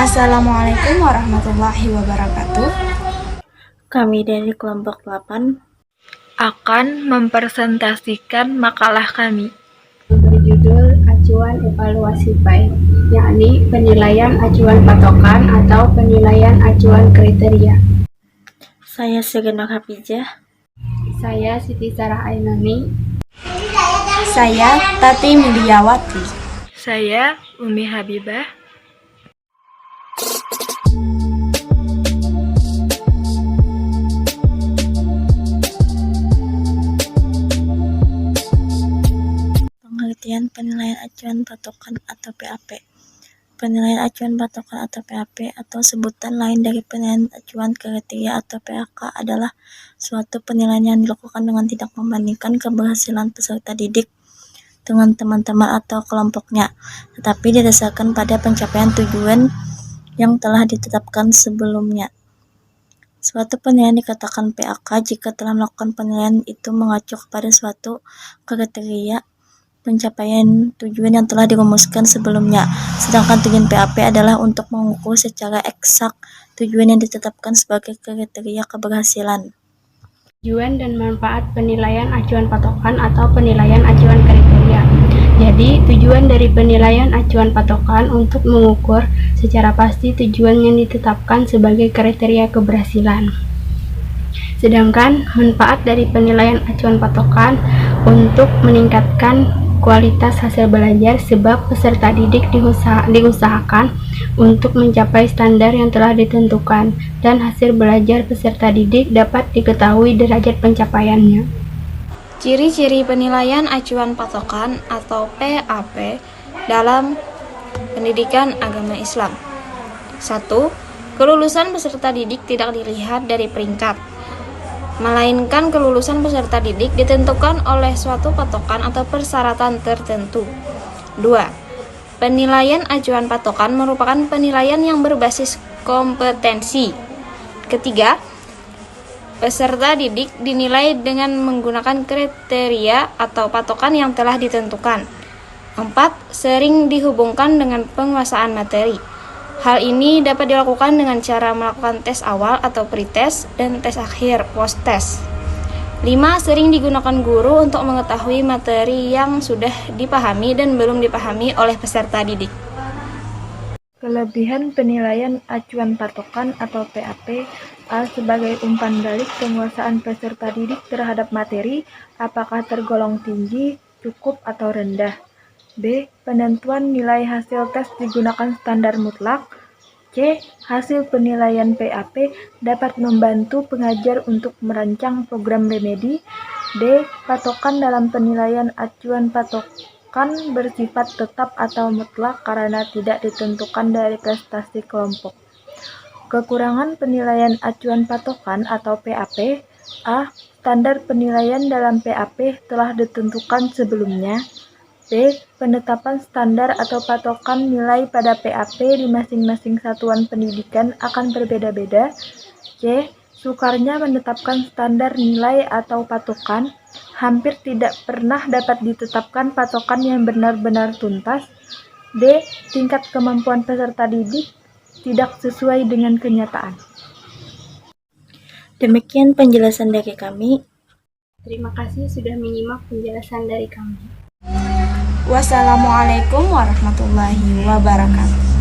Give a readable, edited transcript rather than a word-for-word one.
Assalamualaikum warahmatullahi wabarakatuh. Kami dari kelompok 8 akan mempresentasikan makalah kami berjudul Acuan Evaluasi PAI, yakni penilaian acuan patokan atau penilaian acuan kriteria. Saya Segenok Hafijah. Saya Siti Sarah Ainani. Saya Tati Miliawati. Saya Umi Habibah. Pengertian penilaian acuan patokan atau PAP. Penilaian acuan patokan atau PAP atau sebutan lain dari penilaian acuan kriteria atau PAK adalah suatu penilaian yang dilakukan dengan tidak membandingkan keberhasilan peserta didik dengan teman-teman atau kelompoknya, tetapi didasarkan pada pencapaian tujuan yang telah ditetapkan sebelumnya. Suatu penilaian dikatakan PAK jika telah melakukan penilaian itu mengacu kepada suatu kriteria pencapaian tujuan yang telah dirumuskan sebelumnya, sedangkan tujuan PAP adalah untuk mengukur secara eksak tujuan yang ditetapkan sebagai kriteria keberhasilan. Tujuan dan manfaat penilaian acuan patokan atau penilaian acuan kriteria. Jadi, tujuan dari penilaian acuan patokan untuk mengukur secara pasti tujuan yang ditetapkan sebagai kriteria keberhasilan. Sedangkan manfaat dari penilaian acuan patokan untuk meningkatkan kualitas hasil belajar sebab peserta didik diusahakan untuk mencapai standar yang telah ditentukan dan hasil belajar peserta didik dapat diketahui derajat pencapaiannya. Ciri-ciri penilaian acuan patokan atau PAP dalam pendidikan agama Islam. 1. Kelulusan peserta didik tidak dilihat dari peringkat, melainkan kelulusan peserta didik ditentukan oleh suatu patokan atau persyaratan tertentu. 2. Penilaian acuan patokan merupakan penilaian yang berbasis kompetensi. Ketiga, peserta didik dinilai dengan menggunakan kriteria atau patokan yang telah ditentukan. 4. Sering dihubungkan dengan penguasaan materi. Hal ini dapat dilakukan dengan cara melakukan tes awal atau pretest dan tes akhir post-test. 5. Sering digunakan guru untuk mengetahui materi yang sudah dipahami dan belum dipahami oleh peserta didik. Kelebihan penilaian acuan patokan atau PAP. A. Sebagai umpan balik penguasaan peserta didik terhadap materi, apakah tergolong tinggi, cukup, atau rendah. B. Penentuan nilai hasil tes digunakan standar mutlak. C. Hasil penilaian PAP dapat membantu pengajar untuk merancang program remedi. D. Patokan dalam penilaian acuan patokan bersifat tetap atau mutlak karena tidak ditentukan dari prestasi kelompok. Kekurangan penilaian acuan patokan atau PAP. A. Standar penilaian dalam PAP telah ditentukan sebelumnya. B. Penetapan standar atau patokan nilai pada PAP di masing-masing satuan pendidikan akan berbeda-beda. C. Sukarnya menetapkan standar nilai atau patokan, hampir tidak pernah dapat ditetapkan patokan yang benar-benar tuntas. D. Tingkat kemampuan peserta didik tidak sesuai dengan kenyataan. Demikian penjelasan dari kami. Terima kasih sudah menyimak penjelasan dari kami. Wassalamualaikum warahmatullahi wabarakatuh.